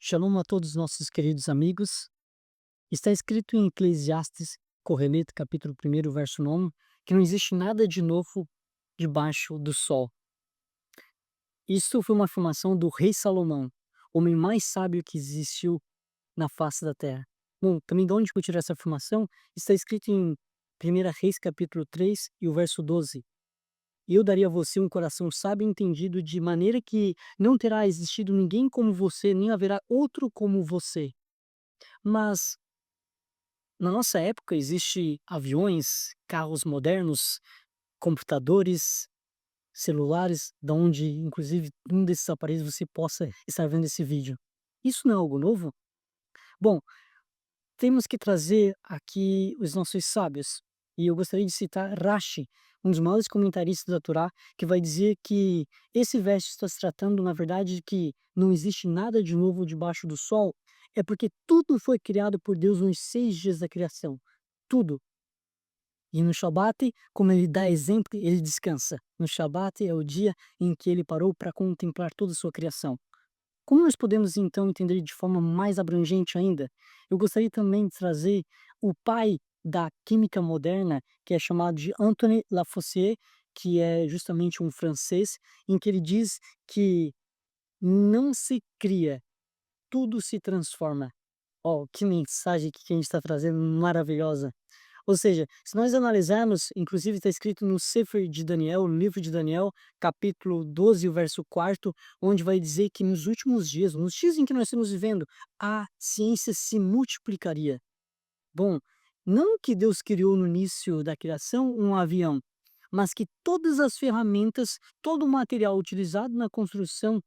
Shalom a todos os nossos queridos amigos. Está escrito em Eclesiastes, Correlito, capítulo 1, verso 9, que não existe nada de novo debaixo do sol. Isso foi uma afirmação do rei Salomão, homem mais sábio que existiu na face da terra. Bom, também de onde eu tirei essa afirmação? Está escrito em 1 Reis, capítulo 3, e o verso 12. Eu daria a você um coração sábio e entendido, de maneira que não terá existido ninguém como você, nem haverá outro como você. Mas na nossa época existe aviões, carros modernos, computadores, celulares, da onde inclusive um desses aparelhos você possa estar vendo esse vídeo. Isso não é algo novo? Bom, temos que trazer aqui os nossos sábios. E eu gostaria de citar Rashi, um dos maiores comentaristas da Torá, que vai dizer que esse verso está se tratando, na verdade, de que não existe nada de novo debaixo do sol, é porque tudo foi criado por Deus nos 6 dias da criação. Tudo. E no Shabat, como ele dá exemplo, ele descansa. No Shabat é o dia em que ele parou para contemplar toda a sua criação. Como nós podemos então entender de forma mais abrangente ainda? Eu gostaria também de trazer o pai da química moderna, que é chamado de Antoine Lavoisier, que é justamente um francês, em que ele diz que não se cria, tudo se transforma. Oh, que mensagem que a gente está trazendo maravilhosa! Ou seja, se nós analisarmos, inclusive está escrito no Sefer de Daniel, no livro de Daniel, capítulo 12, o verso 4, onde vai dizer que nos últimos dias, nos dias em que nós estamos vivendo, a ciência se multiplicaria. Bom, não que Deus criou no início da criação um avião, mas que todas as ferramentas, todo o material utilizado na construção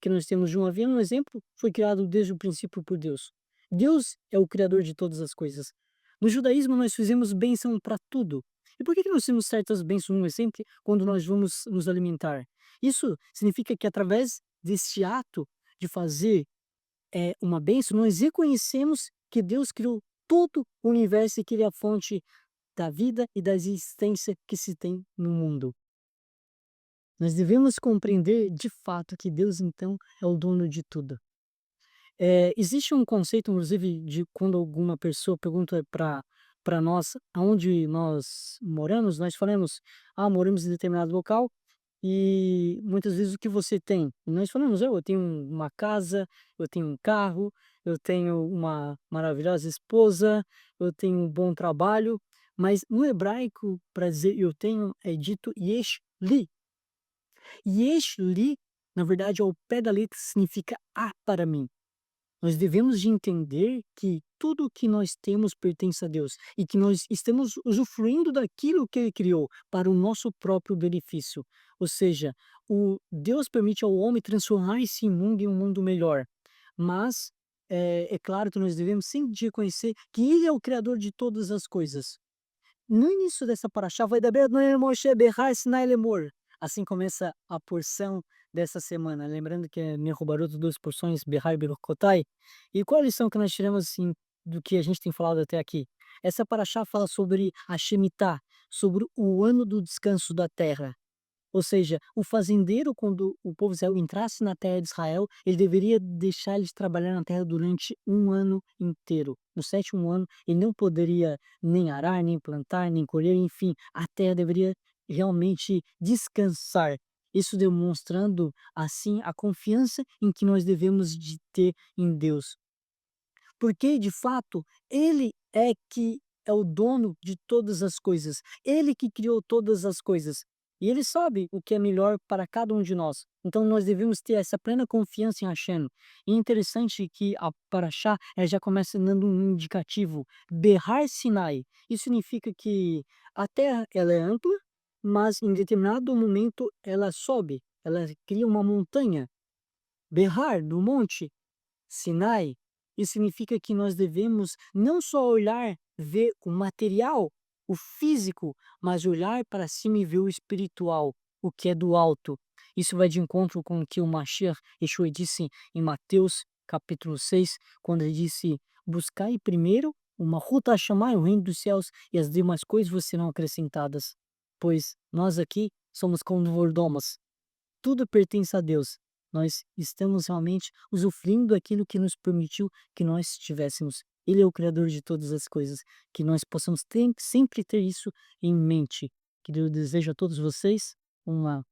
que nós temos de um avião, um exemplo, foi criado desde o princípio por Deus. Deus é o criador de todas as coisas. No judaísmo, nós fizemos bênção para tudo. E por que nós temos certas bênçãos, um exemplo, quando nós vamos nos alimentar? Isso significa que através deste ato de fazer uma bênção, nós reconhecemos que Deus criou todo o universo e que Ele é a fonte da vida e da existência que se tem no mundo. Nós devemos compreender de fato que Deus, então, é o dono de tudo. Existe um conceito, inclusive, de quando alguma pessoa pergunta para nós aonde nós moramos, nós falamos, moramos em determinado local, e muitas vezes o que você tem? E nós falamos, eu tenho uma casa, eu tenho um carro, eu tenho uma maravilhosa esposa, eu tenho um bom trabalho, mas no hebraico, para dizer eu tenho, é dito yesh li. Yesh li, na verdade, ao pé da letra, significa há para mim. Nós devemos de entender que tudo o que nós temos pertence a Deus e que nós estamos usufruindo daquilo que Ele criou para o nosso próprio benefício. Ou seja, o Deus permite ao homem transformar esse mundo em um mundo melhor. Mas é claro que nós devemos sempre reconhecer que Ele é o Criador de todas as coisas. No início dessa paraxá, vai dar Moshe Berrar Sinai Lemor. Assim começa a porção dessa semana. Lembrando que é Nehubarot, 2 porções, Berrar e Beruchotai. E qual a lição que nós tiramos assim, do que a gente tem falado até aqui? Essa paraxá fala sobre a Shemitah, sobre o ano do descanso da terra. Ou seja, o fazendeiro, quando o povo Israel entrasse na terra de Israel, ele deveria deixar eles trabalhar na terra durante um ano inteiro. No 7º ano, ele não poderia nem arar, nem plantar, nem colher, enfim, a terra deveria realmente descansar. Isso demonstrando, assim, a confiança em que nós devemos de ter em Deus. Porque, de fato, ele é que é o dono de todas as coisas. Ele que criou todas as coisas. E ele sabe o que é melhor para cada um de nós. Então nós devemos ter essa plena confiança em Hashem. E é interessante que a Paraxá ela já começa dando um indicativo. Berrar Sinai. Isso significa que a terra ela é ampla, mas em determinado momento ela sobe. Ela cria uma montanha. Berrar, do monte. Sinai, isso significa que nós devemos não só olhar, ver o material, o físico, mas olhar para cima e ver o espiritual, o que é do alto. Isso vai de encontro com o que o Mashiach Yeshua disse em Mateus capítulo 6, quando ele disse, buscai primeiro uma ruta a chamar o reino dos céus e as demais coisas vos serão acrescentadas. Pois nós aqui somos como mordomos, tudo pertence a Deus. nós estamos realmente usufruindo aquilo que nos permitiu que nós estivéssemos. Ele é o criador de todas as coisas, que nós possamos sempre ter isso em mente. Que Deus deseja a todos vocês uma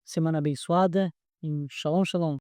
semana abençoada e shalom, shalom.